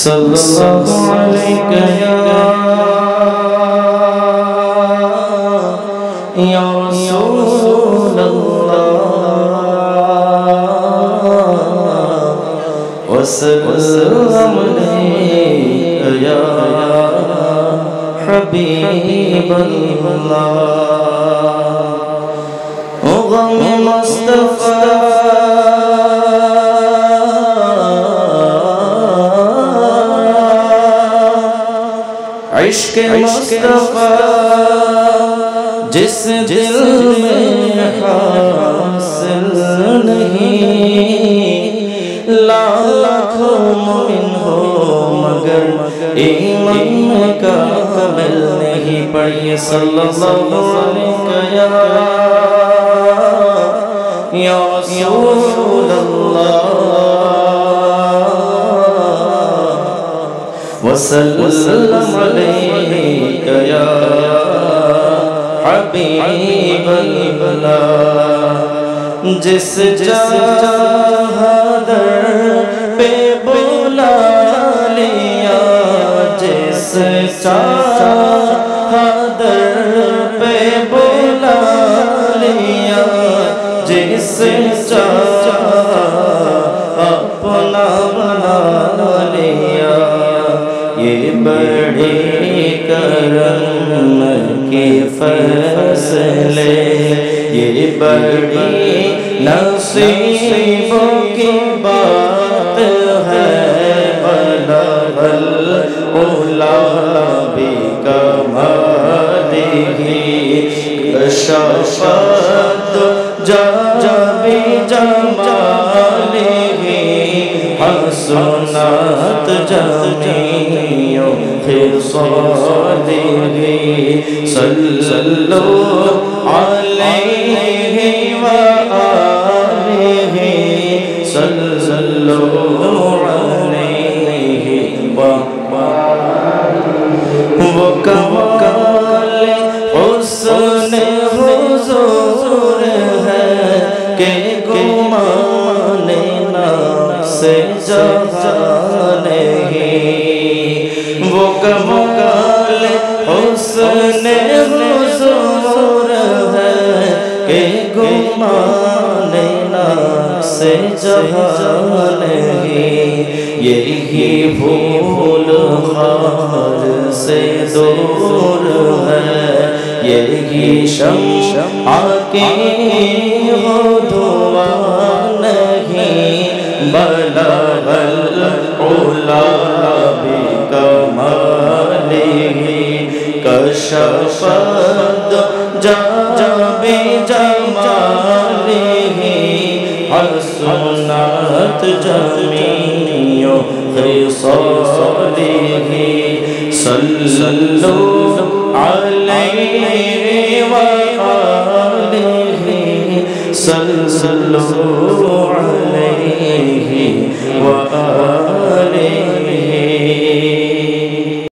सल्लल्लाहु अलैहि या रसूल अल्लाह वसल्लम अलैका या हबीब अल्लाह ओ गम मुस्तफा इश्क़ मुस्तफ़ा जिस दिल में हासिल नहीं लाखों मोमिन हो मगर ईमान का कामिल नहीं। पढ़िए सल्लल्लाहु अलैहि या रसूल अल्लाह वसल्लम अलैका या हबीब अल्लाह। जिस चाहदर पे बुला लिया जिस चाहदर पे बुला लिया जिस चाह अपना बना लिया ये बड़े करम के फैसले ये बड़ी नसीबों की बात है। बलगल उला भी कमालिही कशफत जाबी जमालिही हसनत जमीओ खिसालिही सल्लल्लाहु अलैहि व आलिही सल्लल्लाहु अलैहि व वो कमाल हुस्न हुजूर है कि गुमाने ना से जहां नहीं। वो कमाल हुस्न हुजूर है कि गुमाने ना से जहां नहीं। यही भूल खार से दूर है यही शम्आ की हो धुआं नहीं। बलगल उला भी कमालिही कशफत जाबी जमालिही हसनत जमीओ खिसालिही सल्लल्लाहु अलैहि व आलिही सल्लल्लाहु अलैहि व आलिही।